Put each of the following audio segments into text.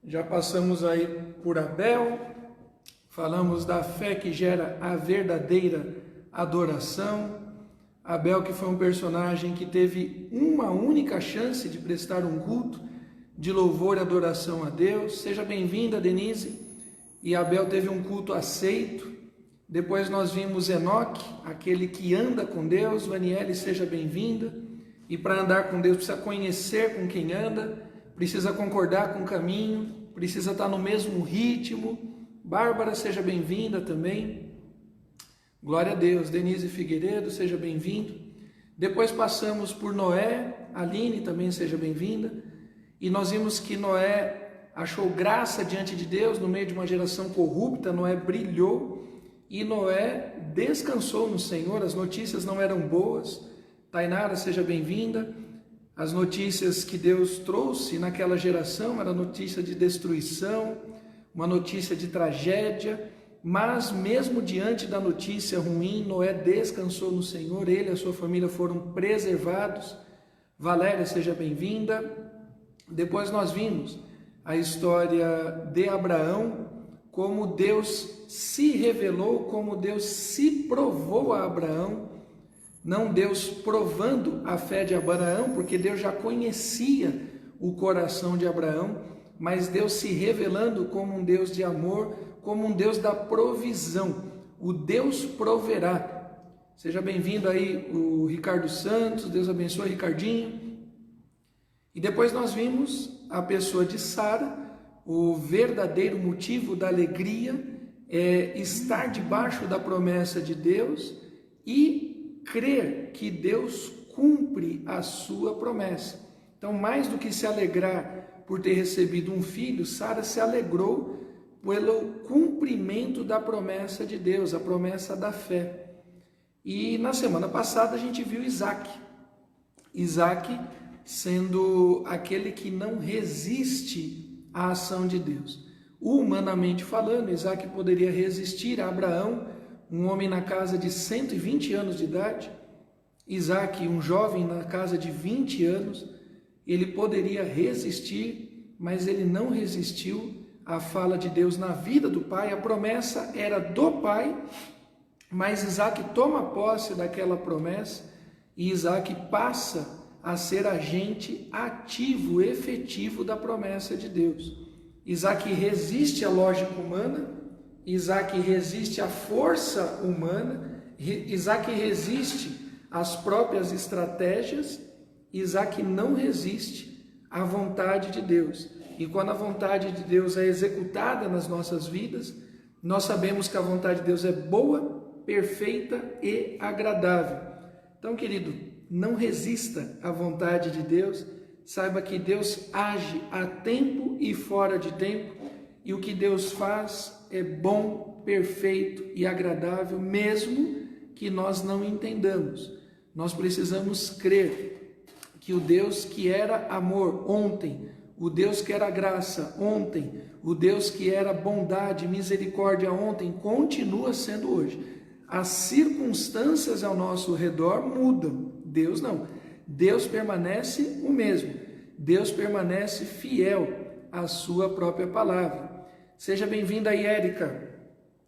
Já passamos aí por Abel, falamos da fé que gera a verdadeira adoração. Abel, que foi um personagem que teve uma única chance de prestar um culto de louvor e adoração a Deus. Seja bem-vinda, Denise. E Abel teve um culto aceito. Depois nós vimos Enoque, aquele que anda com Deus. Vaniele, seja bem-vinda. E para andar com Deus precisa conhecer com quem anda, precisa concordar com o caminho, precisa estar no mesmo ritmo. Bárbara, seja bem-vinda também. Glória a Deus. Denise Figueiredo, seja bem-vindo. Depois passamos por Noé. Aline, também seja bem-vinda. E nós vimos que Noé achou graça diante de Deus no meio de uma geração corrupta. Noé brilhou e Noé descansou no Senhor. As notícias não eram boas. Tainara, seja bem-vinda. As notícias que Deus trouxe naquela geração era notícia de destruição, uma notícia de tragédia, mas mesmo diante da notícia ruim, Noé descansou no Senhor, ele e a sua família foram preservados. Valéria, seja bem-vinda. Depois nós vimos a história de Abraão, como Deus se revelou, como Deus se provou a Abraão. Não Deus provando a fé de Abraão, porque Deus já conhecia o coração de Abraão, mas Deus se revelando como um Deus de amor, como um Deus da provisão. O Deus proverá. Seja bem-vindo aí o Ricardo Santos, Deus abençoe, Ricardinho. E depois nós vimos a pessoa de Sara. O verdadeiro motivo da alegria é estar debaixo da promessa de Deus e crer que Deus cumpre a sua promessa. Então, mais do que se alegrar por ter recebido um filho, Sara se alegrou pelo cumprimento da promessa de Deus, a promessa da fé. E na semana passada a gente viu Isaac. Isaac sendo aquele que não resiste à ação de Deus. Humanamente falando, Isaac poderia resistir a Abraão, um homem na casa de 120 anos de idade. Isaac, um jovem na casa de 20 anos, ele poderia resistir, mas ele não resistiu à fala de Deus na vida do pai. A promessa era do pai, mas Isaac toma posse daquela promessa e Isaac passa a ser agente ativo, efetivo da promessa de Deus. Isaac resiste à lógica humana, Isaac resiste à força humana, Isaac resiste às próprias estratégias, Isaac não resiste à vontade de Deus. E quando a vontade de Deus é executada nas nossas vidas, nós sabemos que a vontade de Deus é boa, perfeita e agradável. Então, querido, não resista à vontade de Deus, saiba que Deus age a tempo e fora de tempo, e o que Deus faz é bom, perfeito e agradável, mesmo que nós não entendamos. Nós precisamos crer que o Deus que era amor ontem, o Deus que era graça ontem, o Deus que era bondade, misericórdia ontem, continua sendo hoje. As circunstâncias ao nosso redor mudam, Deus não. Deus permanece o mesmo, Deus permanece fiel à sua própria palavra. Seja bem-vinda aí, Érica,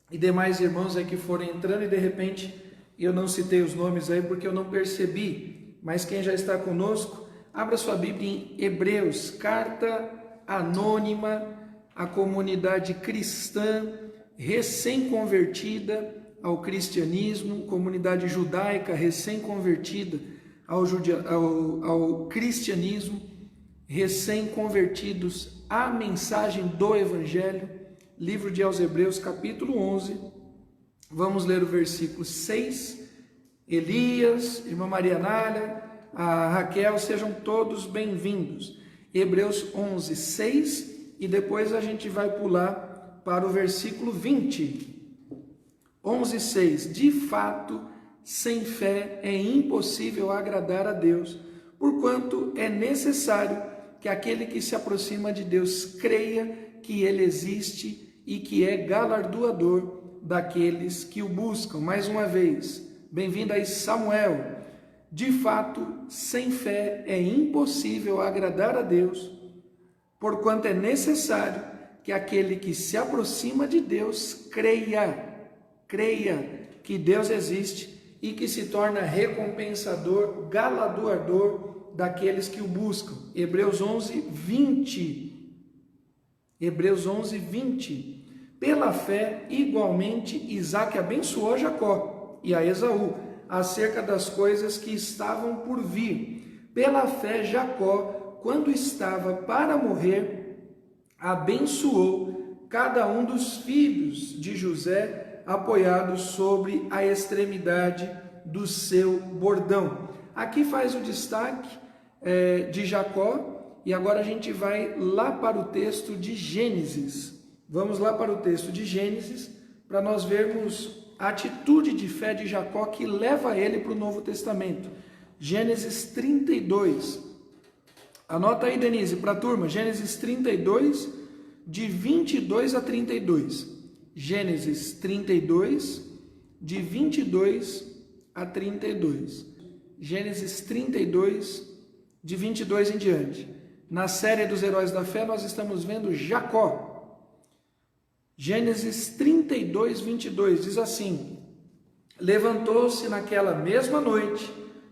e demais irmãos aí que foram entrando, e de repente eu não citei os nomes aí porque eu não percebi, mas quem já está conosco, abra sua Bíblia em Hebreus, carta anônima à comunidade cristã recém-convertida ao cristianismo, comunidade judaica recém-convertida ao cristianismo, recém-convertidos à mensagem do Evangelho, livro de aos Hebreus, capítulo 11, vamos ler o versículo 6, Elias, irmã Maria Nália, a Raquel, sejam todos bem-vindos. Hebreus 11, 6, e depois a gente vai pular para o versículo 20. 11, 6, de fato, sem fé é impossível agradar a Deus, porquanto é necessário que aquele que se aproxima de Deus creia que Ele existe e que é galardoador daqueles que o buscam. Mais uma vez, bem-vindo aí, Samuel. De fato, sem fé é impossível agradar a Deus, porquanto é necessário que aquele que se aproxima de Deus creia que Deus existe e que se torna recompensador, galardoador daqueles que o buscam. Hebreus 11, 20. Hebreus 11, 20. Pela fé, igualmente, Isaque abençoou Jacó e a Esaú acerca das coisas que estavam por vir. Pela fé, Jacó, quando estava para morrer, abençoou cada um dos filhos de José, apoiados sobre a extremidade do seu bordão. Aqui faz o destaque de Jacó, e agora a gente vai lá para o texto de Gênesis. Vamos lá para o texto de Gênesis, para nós vermos a atitude de fé de Jacó que leva ele para o Novo Testamento. Gênesis 32. Anota aí, Denise, para a turma. Gênesis 32, de 22 a 32. Gênesis 32, de 22 a 32. Gênesis 32, de 22 em diante. Na série dos Heróis da Fé, nós estamos vendo Jacó. Gênesis 32, 22, diz assim: levantou-se naquela mesma noite,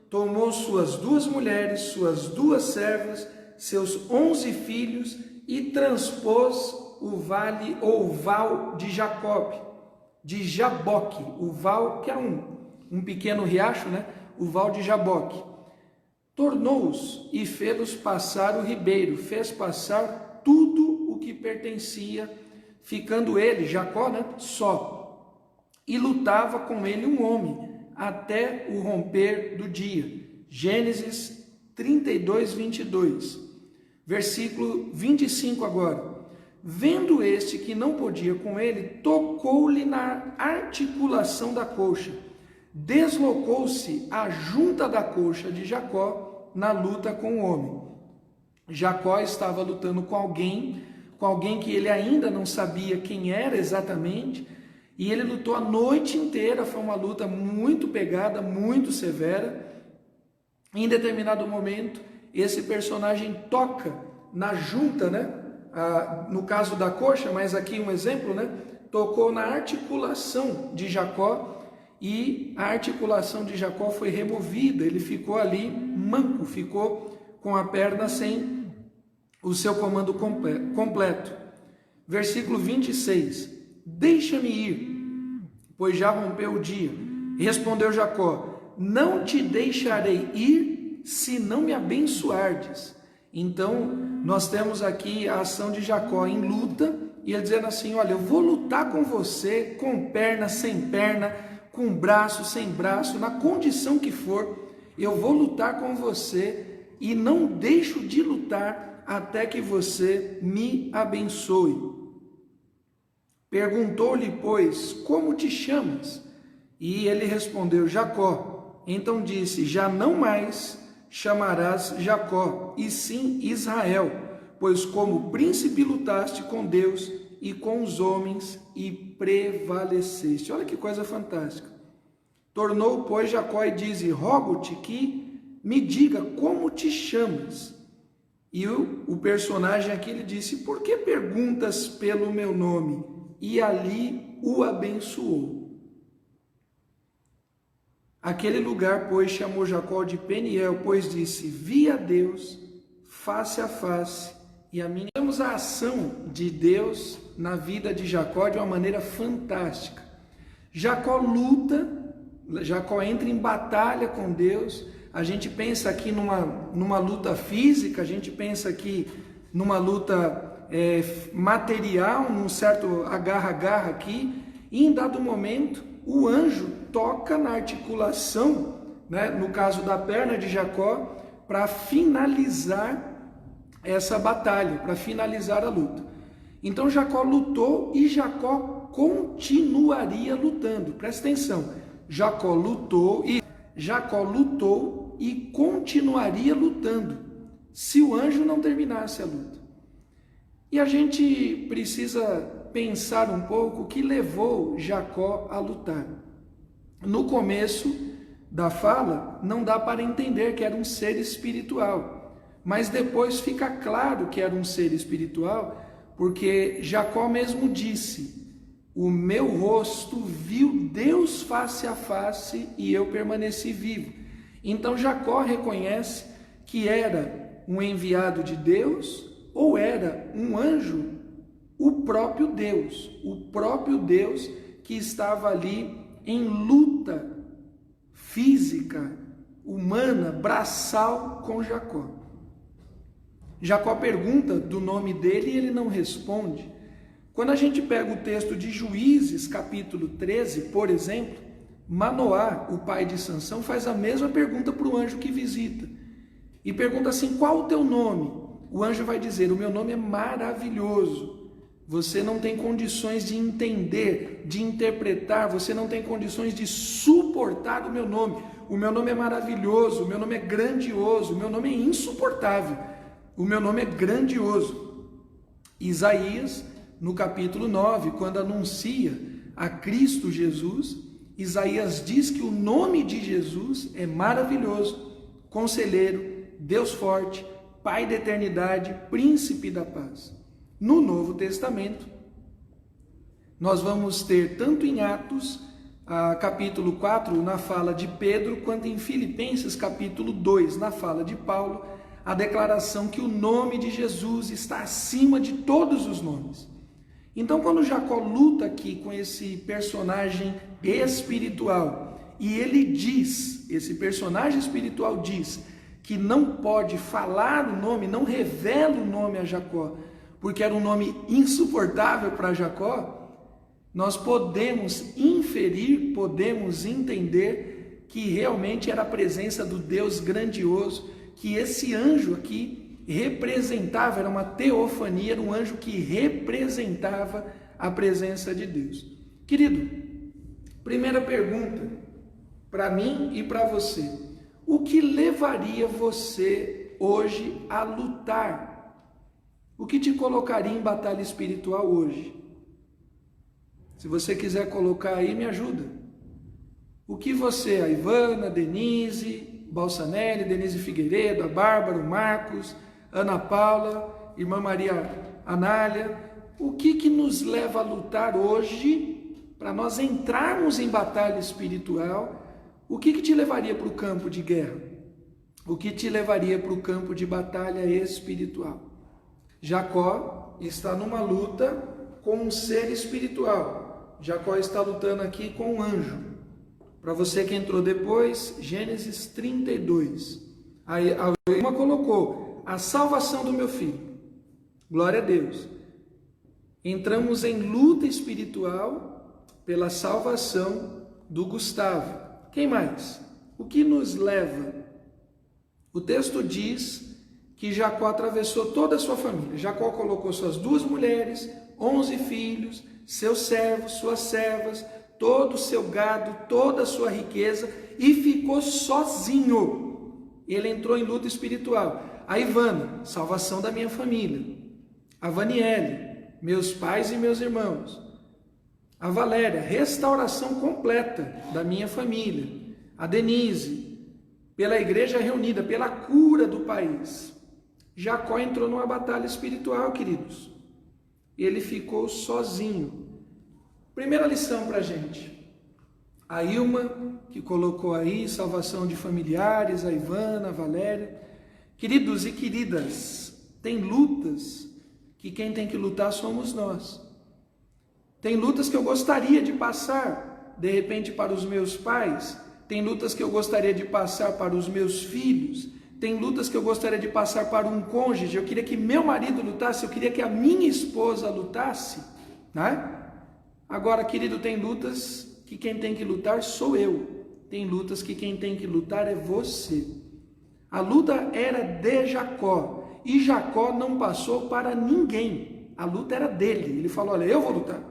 tomou suas 2 mulheres, suas 2 servas, seus 11 filhos e transpôs o vale ou val de Jaboque, o val que é um pequeno riacho, né? O val de Jaboque. Tornou-os e fê-los passar o ribeiro, fez passar tudo o que pertencia, ficando ele, Jacó, né, só, e lutava com ele um homem, até o romper do dia. Gênesis 32, 22, versículo 25 agora. Vendo este que não podia com ele, tocou-lhe na articulação da coxa, deslocou-se a junta da coxa de Jacó na luta com o homem. Jacó estava lutando com alguém que ele ainda não sabia quem era exatamente, e ele lutou a noite inteira. Foi uma luta muito pegada, muito severa. Em determinado momento, esse personagem toca na junta, né? No caso da coxa, mas aqui um exemplo, né? Tocou na articulação de Jacó, e a articulação de Jacó foi removida. Ele ficou ali manco, ficou com a perna sem o seu comando completo. Versículo 26. Deixa-me ir, pois já rompeu o dia. Respondeu Jacó: não te deixarei ir, se não me abençoardes. Então, nós temos aqui a ação de Jacó em luta, e ele dizendo assim: olha, eu vou lutar com você, com perna, sem perna, com braço, sem braço, na condição que for, eu vou lutar com você, e não deixo de lutar até que você me abençoe. Perguntou-lhe, pois, como te chamas? E ele respondeu, Jacó. Então disse, já não mais chamarás Jacó, e sim Israel, pois como príncipe lutaste com Deus e com os homens e prevaleceste. Olha que coisa fantástica. Tornou, pois, Jacó e disse, rogo-te que me diga como te chamas. E o personagem aqui, ele disse, por que perguntas pelo meu nome? E ali o abençoou. Aquele lugar, pois, chamou Jacó de Peniel, pois disse, vi a Deus face a face, e a minha... Temos a ação de Deus na vida de Jacó de uma maneira fantástica. Jacó luta, Jacó entra em batalha com Deus. A gente pensa aqui numa luta física, a gente pensa aqui numa luta material, num certo agarra-agarra aqui, e em dado momento o anjo toca na articulação, né, no caso da perna de Jacó, para finalizar essa batalha, para finalizar a luta. Então Jacó lutou e Jacó continuaria lutando. Presta atenção, Jacó lutou e continuaria lutando se o anjo não terminasse a luta. E a gente precisa pensar um pouco o que levou Jacó a lutar. No começo da fala, não dá para entender que era um ser espiritual, mas depois fica claro que era um ser espiritual, porque Jacó mesmo disse: o meu rosto viu Deus face a face e eu permaneci vivo. Então Jacó reconhece que era um enviado de Deus ou era um anjo, o próprio Deus que estava ali em luta física, humana, braçal com Jacó. Jacó pergunta do nome dele e ele não responde. Quando a gente pega o texto de Juízes, capítulo 13, por exemplo, Manoá, o pai de Sansão, faz a mesma pergunta para o anjo que visita. E pergunta assim: qual o teu nome? O anjo vai dizer: o meu nome é maravilhoso. Você não tem condições de entender, de interpretar, você não tem condições de suportar o meu nome. O meu nome é maravilhoso, o meu nome é grandioso, o meu nome é insuportável, o meu nome é grandioso. Isaías, no capítulo 9, quando anuncia a Cristo Jesus, Isaías diz que o nome de Jesus é maravilhoso, Conselheiro, Deus forte, Pai da eternidade, Príncipe da paz. No Novo Testamento, nós vamos ter tanto em Atos, capítulo 4, na fala de Pedro, quanto em Filipenses, capítulo 2, na fala de Paulo, a declaração que o nome de Jesus está acima de todos os nomes. Então, quando Jacó luta aqui com esse personagem espiritual, e ele diz, esse personagem espiritual diz, que não pode falar o nome, não revela o nome a Jacó, porque era um nome insuportável para Jacó, nós podemos inferir, podemos entender que realmente era a presença do Deus grandioso, que esse anjo aqui representava, era uma teofania, era um anjo que representava a presença de Deus. Querido, primeira pergunta para mim e para você: o que levaria você hoje a lutar? O que te colocaria em batalha espiritual hoje? Se você quiser colocar aí, me ajuda. O que você, a Ivana, a Denise, Balsanelli, Denise Figueiredo, a Bárbara, o Marcos, Ana Paula, Irmã Maria Anália, o que nos leva a lutar hoje para nós entrarmos em batalha espiritual? O que te levaria para o campo de guerra? O que te levaria para o campo de batalha espiritual? Jacó está numa luta com um ser espiritual. Jacó está lutando aqui com um anjo. Para você que entrou depois, Gênesis 32. Aí a irmã colocou: a salvação do meu filho. Glória a Deus. Entramos em luta espiritual pela salvação do Gustavo. Quem mais? O que nos leva? O texto diz que Jacó atravessou toda a sua família. Jacó colocou suas 2 mulheres, 11 filhos, seus servos, suas servas, todo o seu gado, toda a sua riqueza, e ficou sozinho. Ele entrou em luta espiritual. A Ivana: salvação da minha família. A Vaniele: meus pais e meus irmãos. A Valéria: restauração completa da minha família. A Denise: pela igreja reunida, pela cura do país. Jacó entrou numa batalha espiritual, queridos. Ele ficou sozinho. Primeira lição para a gente. A Ilma, que colocou aí salvação de familiares, a Ivana, a Valéria. Queridos e queridas, tem lutas que quem tem que lutar somos nós. Tem lutas que eu gostaria de passar, de repente, para os meus pais. Tem lutas que eu gostaria de passar para os meus filhos. Tem lutas que eu gostaria de passar para um cônjuge. Eu queria que meu marido lutasse, eu queria que a minha esposa lutasse, né? Agora, querido, tem lutas que quem tem que lutar sou eu. Tem lutas que quem tem que lutar é você. A luta era de Jacó, e Jacó não passou para ninguém. A luta era dele. Ele falou: olha, eu vou lutar.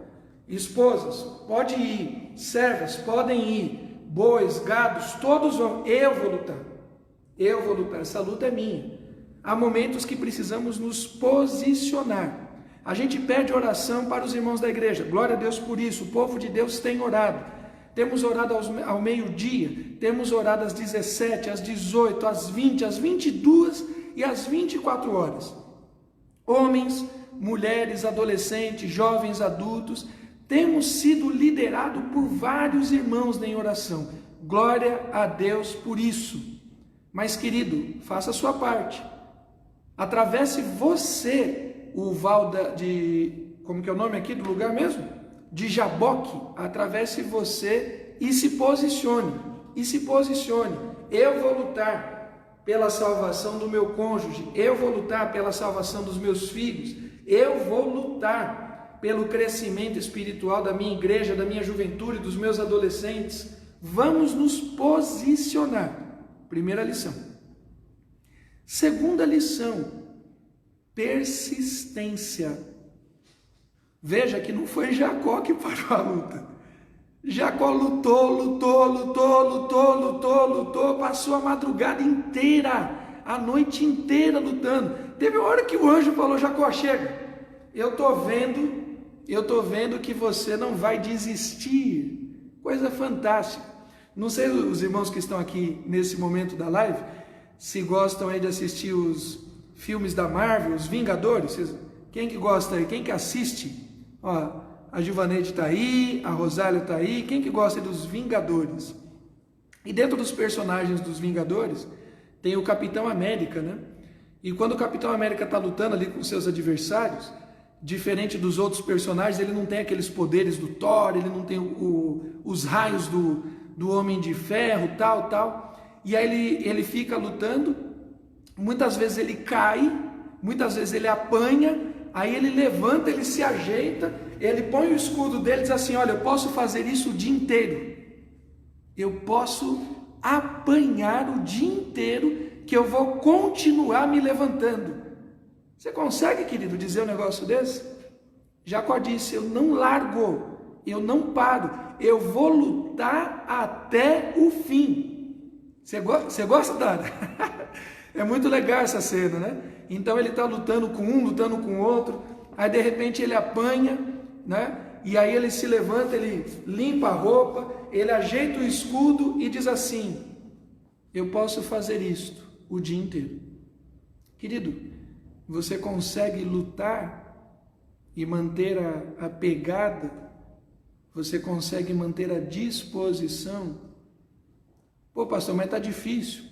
Esposas, pode ir. Servas, podem ir. Bois, gados, todos vão. Eu vou lutar. Eu vou lutar, essa luta é minha. Há momentos que precisamos nos posicionar. A gente pede oração para os irmãos da igreja. Glória a Deus por isso. O povo de Deus tem orado. Temos orado ao meio-dia, temos orado às 17, às 18, às 20, às 22 e às 24 horas. Homens, mulheres, adolescentes, jovens, adultos, temos sido liderados por vários irmãos em oração. Glória a Deus por isso. Mas, querido, faça a sua parte. Atravesse você o val como que é o nome aqui do lugar mesmo? De Jaboque. Atravesse você e se posicione. Eu vou lutar pela salvação do meu cônjuge. Eu vou lutar pela salvação dos meus filhos. Eu vou lutar pelo crescimento espiritual da minha igreja, da minha juventude, dos meus adolescentes. Vamos nos posicionar. Primeira lição. Segunda lição, persistência. Veja que não foi Jacó que parou a luta. Jacó lutou, passou a madrugada inteira, a noite inteira lutando. Teve uma hora que o anjo falou: Jacó, chega. Eu tô vendo que você não vai desistir. Coisa fantástica. Não sei os irmãos que estão aqui nesse momento da live, se gostam aí de assistir os filmes da Marvel, os Vingadores. Quem que gosta aí? Quem que assiste? Ó, a Givaneide está aí, a Rosália está aí. Quem que gosta dos Vingadores? E dentro dos personagens dos Vingadores, tem o Capitão América, né? E quando o Capitão América está lutando ali com seus adversários, diferente dos outros personagens, ele não tem aqueles poderes do Thor, ele não tem os raios do Homem de Ferro, tal. E aí ele fica lutando, muitas vezes ele cai, muitas vezes ele apanha, aí ele levanta, ele se ajeita, ele põe o escudo dele e diz assim: olha, eu posso fazer isso o dia inteiro, eu posso apanhar o dia inteiro, que eu vou continuar me levantando. Você consegue, querido, dizer um negócio desse? Jacó disse: eu não largo, eu não paro, eu vou lutar até o fim. Você gosta, Dara? É muito legal essa cena, né? Então ele está lutando com um, lutando com o outro, aí de repente ele apanha, né? E aí ele se levanta, ele limpa a roupa, ele ajeita o escudo e diz assim: eu posso fazer isto o dia inteiro. Querido, você consegue lutar e manter a pegada? Você consegue manter a disposição? Pô, pastor, mas está difícil.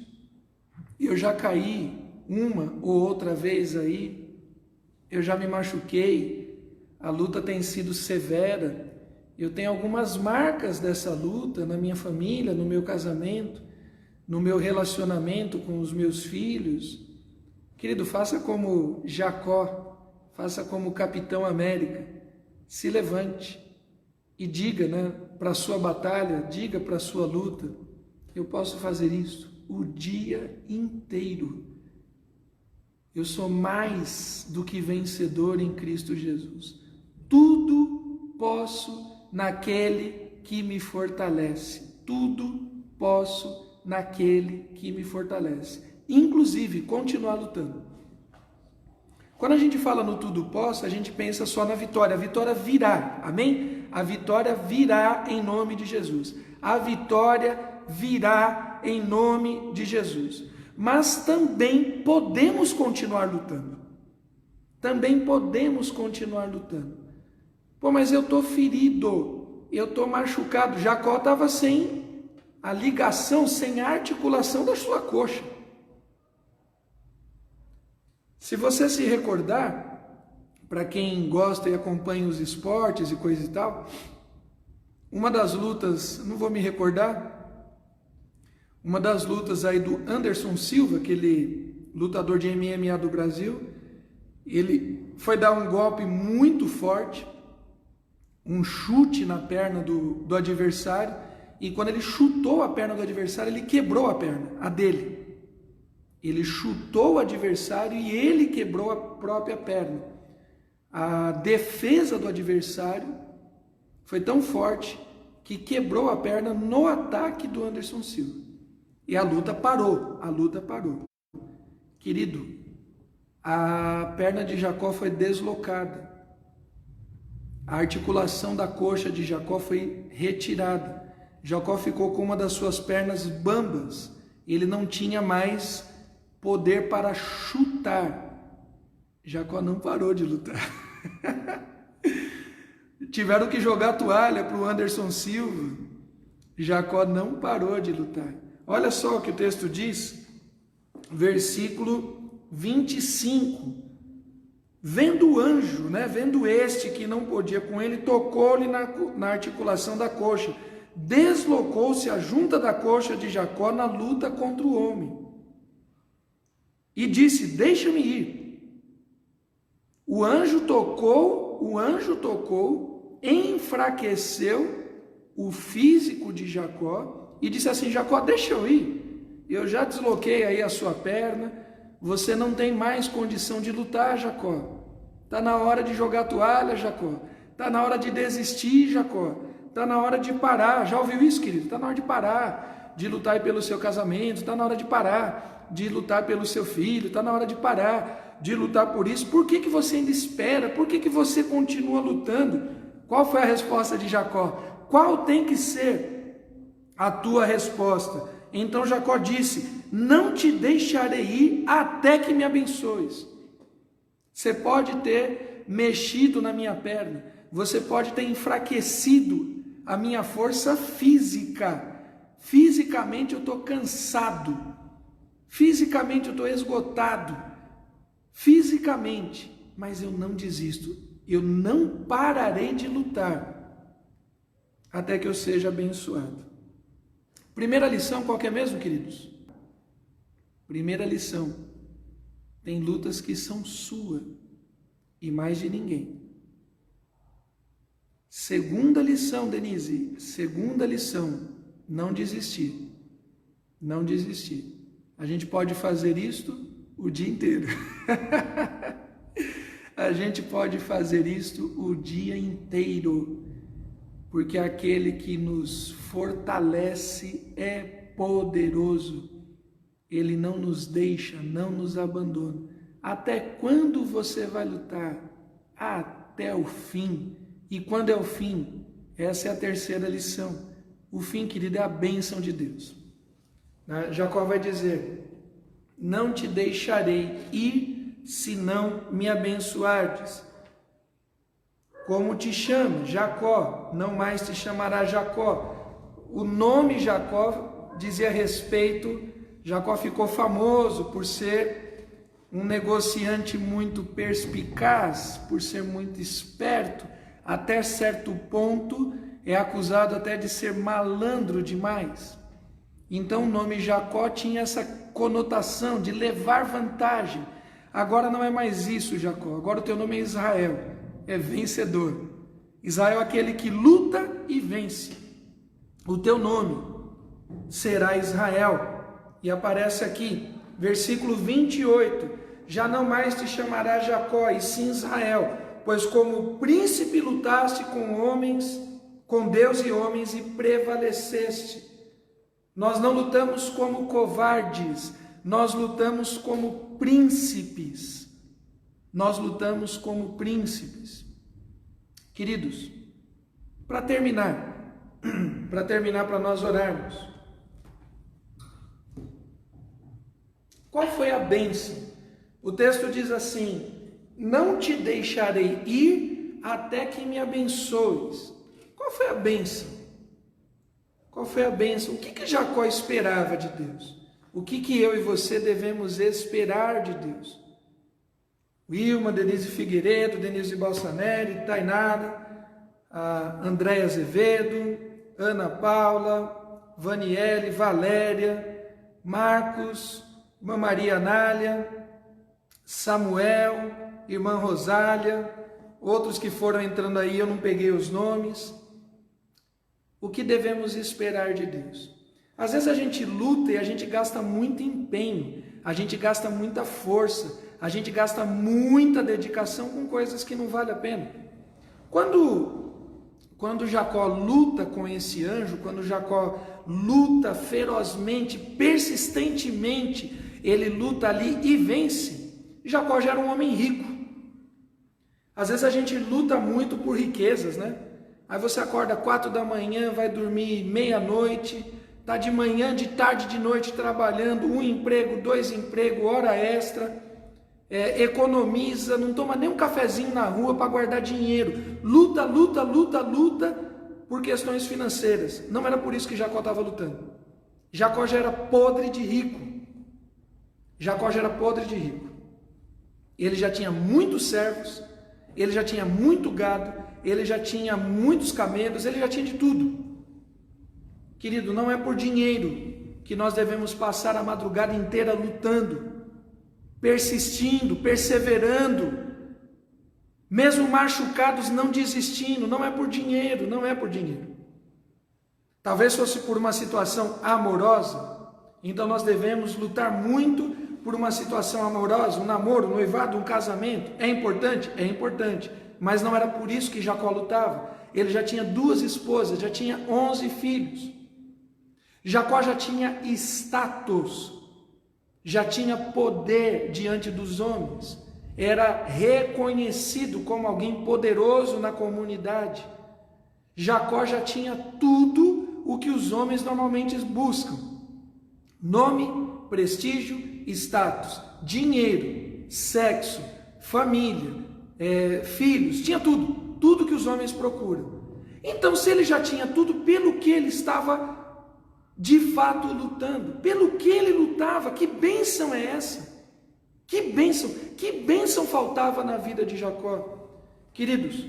Eu já caí uma ou outra vez aí, eu já me machuquei, a luta tem sido severa, eu tenho algumas marcas dessa luta na minha família, no meu casamento, no meu relacionamento com os meus filhos. Querido, faça como Jacó, faça como o Capitão América, se levante e diga, né, para a sua batalha, diga para a sua luta: eu posso fazer isso o dia inteiro. Eu sou mais do que vencedor em Cristo Jesus. Tudo posso naquele que me fortalece. Tudo posso naquele que me fortalece. Inclusive, continuar lutando. Quando a gente fala no tudo posso, a gente pensa só na vitória. A vitória virá, amém? A vitória virá em nome de Jesus. A vitória virá em nome de Jesus. Mas também podemos continuar lutando. Também podemos continuar lutando. Pô, mas eu estou ferido, eu estou machucado. Jacó estava sem a ligação, sem a articulação da sua coxa. Se você se recordar, para quem gosta e acompanha os esportes e coisa e tal, uma das lutas, não vou me recordar, uma das lutas aí do Anderson Silva, aquele lutador de MMA do Brasil, ele foi dar um golpe muito forte, um chute na perna do adversário, e quando ele chutou a perna do adversário, ele quebrou a perna, a dele. Ele chutou o adversário e ele quebrou a própria perna. A defesa do adversário foi tão forte que quebrou a perna no ataque do Anderson Silva. E a luta parou, Querido, a perna de Jacó foi deslocada. A articulação da coxa de Jacó foi retirada. Jacó ficou com uma das suas pernas bambas. Ele não tinha mais poder para chutar. Jacó não parou de lutar. Tiveram que jogar a toalha para o Anderson Silva. Jacó não parou de lutar. Olha só o que o texto diz, versículo 25. Vendo o anjo, vendo este que não podia com ele, tocou-lhe na articulação da coxa. Deslocou-se a junta da coxa de Jacó na luta contra o homem. E disse, deixa-me ir. O anjo tocou, enfraqueceu o físico de Jacó e disse assim, Jacó, deixa eu ir. Eu já desloquei aí a sua perna, você não tem mais condição de lutar, Jacó. Está na hora de jogar a toalha, Jacó. Está na hora de desistir, Jacó. Está na hora de parar. Já ouviu isso, querido? Está na hora de parar de lutar pelo seu casamento. Está na hora de parar de lutar pelo seu filho. Está na hora de parar de lutar por isso. Por que você ainda espera? Por que você continua lutando? Qual foi a resposta de Jacó? Qual tem que ser a tua resposta? Então Jacó disse, não te deixarei ir até que me abençoes. Você pode ter mexido na minha perna, você pode ter enfraquecido a minha força física. Fisicamente eu estou cansado, fisicamente eu estou esgotado, fisicamente, mas eu não desisto, eu não pararei de lutar até que eu seja abençoado. Primeira lição, qual que é mesmo, queridos? Primeira lição, tem lutas que são sua e mais de ninguém. Segunda lição, Denise, segunda lição, não desistir. Não desistir. A gente pode fazer isto o dia inteiro. A gente pode fazer isto o dia inteiro, porque aquele que nos fortalece é poderoso. Ele não nos deixa, não nos abandona. Até quando você vai lutar? Até o fim. E quando é o fim? Essa é a terceira lição. O fim, querido, é a bênção de Deus. Jacó vai dizer, não te deixarei ir se não me abençoardes. Como te chama? Jacó, não mais te chamará Jacó. O nome Jacó dizia respeito. Jacó ficou famoso por ser um negociante muito perspicaz, por ser muito esperto, até certo ponto é acusado até de ser malandro demais. Então o nome Jacó tinha essa conotação de levar vantagem. Agora não é mais isso, Jacó, agora o teu nome é Israel, é vencedor. Israel é aquele que luta e vence. O teu nome será Israel. E aparece aqui, versículo 28, já não mais te chamará Jacó, e sim Israel, pois como príncipe lutaste com homens, com Deus e homens, e prevaleceste. Nós não lutamos como covardes, nós lutamos como príncipes. Nós lutamos como príncipes. Queridos, para terminar, para nós orarmos, qual foi a bênção? O texto diz assim, não te deixarei ir até que me abençoes. Qual foi a bênção? Qual foi a bênção? O que Jacó esperava de Deus? O que eu e você devemos esperar de Deus? Wilma, Denise Figueiredo, Denise Balsanelli, Tainara, Andréia Azevedo, Ana Paula, Vaniele, Valéria, Marcos, irmã Maria Anália, Samuel, irmã Rosália, outros que foram entrando aí, eu não peguei os nomes. O que devemos esperar de Deus? Às vezes a gente luta e a gente gasta muito empenho, a gente gasta muita força, a gente gasta muita dedicação com coisas que não vale a pena. Quando Jacó luta com esse anjo, quando Jacó luta ferozmente, persistentemente, ele luta ali e vence. Jacó já era um homem rico. Às vezes a gente luta muito por riquezas, né? Aí você acorda 4 da manhã, vai dormir meia-noite, tá de manhã, de tarde, de noite trabalhando, 1 emprego, 2 empregos, hora extra. economiza, não toma nem um cafezinho na rua para guardar dinheiro. Luta por questões financeiras. Não era por isso que Jacó estava lutando. Jacó já era podre de rico. Ele já tinha muitos servos, ele já tinha muito gado, ele já tinha muitos camelos, ele já tinha de tudo. Querido, não é por dinheiro que nós devemos passar a madrugada inteira lutando, persistindo, perseverando, mesmo machucados, não desistindo. Não é por dinheiro. Talvez fosse por uma situação amorosa, então nós devemos lutar muito por uma situação amorosa, um namoro, um noivado, um casamento. É importante, mas não era por isso que Jacó lutava. Ele já tinha 2 esposas, já tinha 11 filhos. Jacó já tinha status, já tinha poder diante dos homens, era reconhecido como alguém poderoso na comunidade. Jacó já tinha tudo o que os homens normalmente buscam: nome, prestígio, status, dinheiro, sexo, família, filhos, tinha tudo que os homens procuram. Então, se ele já tinha tudo, pelo que ele estava de fato lutando, pelo que ele lutava, que bênção é essa? Que bênção faltava na vida de Jacó? Queridos,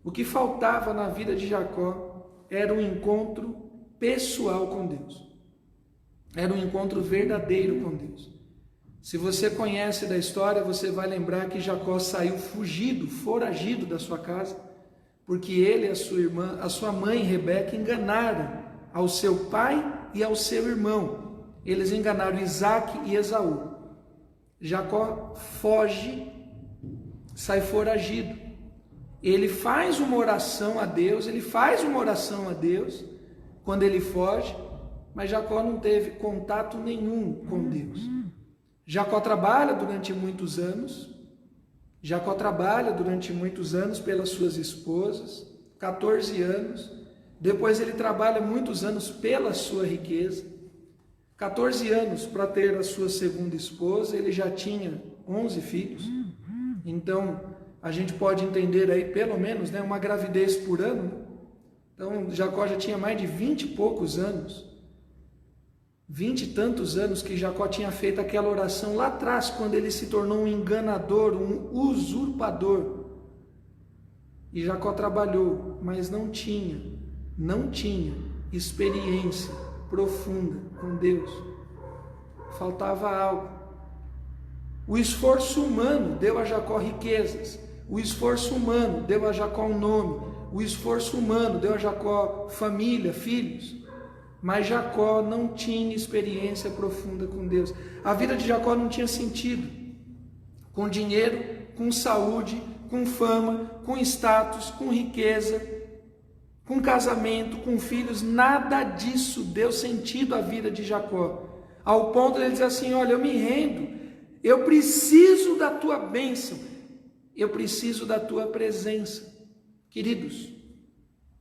o que faltava na vida de Jacó era um encontro pessoal com Deus. Era um encontro verdadeiro com Deus. Se você conhece da história, você vai lembrar que Jacó saiu foragido da sua casa, porque ele e a sua mãe Rebeca enganaram ao seu pai e ao seu irmão. Eles enganaram Isaac e Esaú. Jacó foge, sai foragido. Ele faz uma oração a Deus, quando ele foge, mas Jacó não teve contato nenhum com Deus. Jacó trabalha durante muitos anos pelas suas esposas, 14 anos. Depois ele trabalha muitos anos pela sua riqueza. 14 anos para ter a sua segunda esposa, ele já tinha 11 filhos. Então, a gente pode entender aí pelo menos, né, uma gravidez por ano. Então, Jacó já tinha mais de 20 e poucos anos. 20 e tantos anos que Jacó tinha feito aquela oração lá atrás, quando ele se tornou um enganador, um usurpador. E Jacó trabalhou, mas não tinha experiência profunda com Deus. Faltava algo. O esforço humano deu a Jacó riquezas. O esforço humano deu a Jacó um nome. O esforço humano deu a Jacó família, filhos. Mas Jacó não tinha experiência profunda com Deus. A vida de Jacó não tinha sentido. Com dinheiro, com saúde, com fama, com status, com riqueza, com casamento, com filhos, nada disso deu sentido à vida de Jacó. Ao ponto de ele dizer assim: olha, eu me rendo, eu preciso da tua bênção, eu preciso da tua presença. Queridos,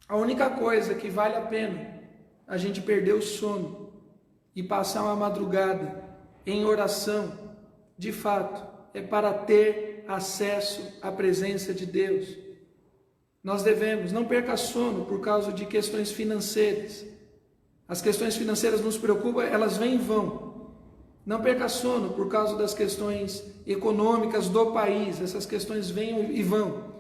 a única coisa que vale a pena a gente perder o sono e passar uma madrugada em oração, de fato, é para ter acesso à presença de Deus. Nós devemos, não perca sono por causa de questões financeiras. As questões financeiras nos preocupam, elas vêm e vão. Não perca sono por causa das questões econômicas do país, essas questões vêm e vão.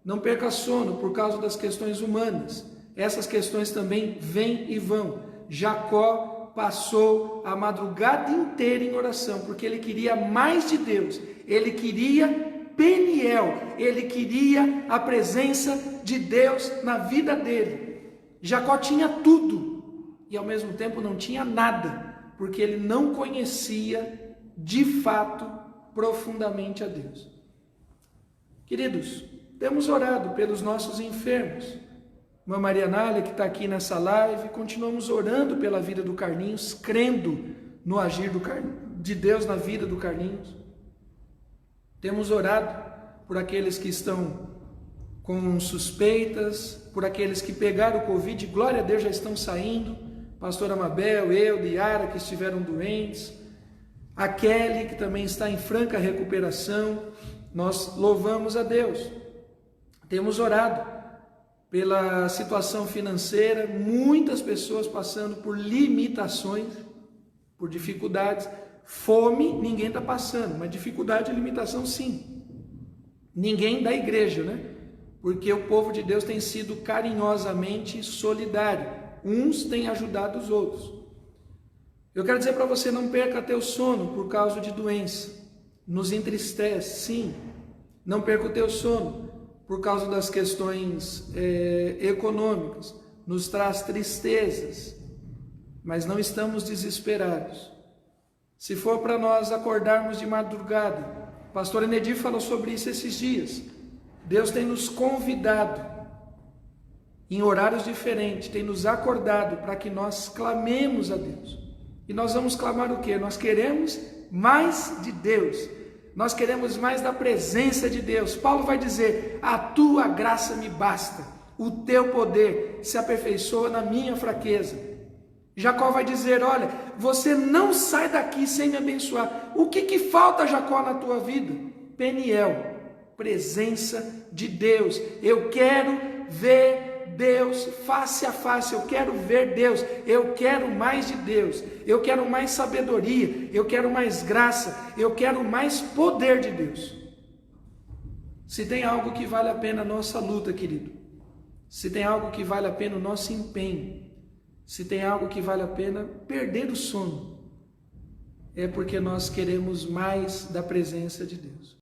Não perca sono por causa das questões humanas, essas questões também vêm e vão. Jacó passou a madrugada inteira em oração, porque ele queria mais de Deus, ele queria Peniel, ele queria a presença de Deus na vida dele. Jacó tinha tudo e ao mesmo tempo não tinha nada, porque ele não conhecia de fato profundamente a Deus. Queridos, temos orado pelos nossos enfermos. Irmã Maria Nália, que está aqui nessa live, continuamos orando pela vida do Carlinhos, crendo no agir de Deus na vida do Carlinhos. Temos orado por aqueles que estão com suspeitas, por aqueles que pegaram o Covid, glória a Deus, já estão saindo. Pastora Mabel, eu, Liara, que estiveram doentes. A Kelly, que também está em franca recuperação, nós louvamos a Deus. Temos orado pela situação financeira, muitas pessoas passando por limitações, por dificuldades. Fome, ninguém está passando, mas dificuldade e limitação, sim. Ninguém da igreja, né? Porque o povo de Deus tem sido carinhosamente solidário. Uns têm ajudado os outros. Eu quero dizer para você, não perca teu sono por causa de doença. Nos entristece, sim. Não perca o teu sono por causa das questões econômicas. Nos traz tristezas. Mas não estamos desesperados. Se for para nós acordarmos de madrugada, o pastor Enedir falou sobre isso esses dias. Deus tem nos convidado em horários diferentes, tem nos acordado para que nós clamemos a Deus. E nós vamos clamar o quê? Nós queremos mais de Deus. Nós queremos mais da presença de Deus. Paulo vai dizer: a tua graça me basta, o teu poder se aperfeiçoa na minha fraqueza. Jacó vai dizer: olha, você não sai daqui sem me abençoar. O que falta, Jacó, na tua vida? Peniel, presença de Deus. Eu quero ver Deus face a face, eu quero ver Deus, eu quero mais de Deus, eu quero mais sabedoria, eu quero mais graça, eu quero mais poder de Deus. Se tem algo que vale a pena a nossa luta, querido, se tem algo que vale a pena o nosso empenho, se tem algo que vale a pena perder o sono, é porque nós queremos mais da presença de Deus.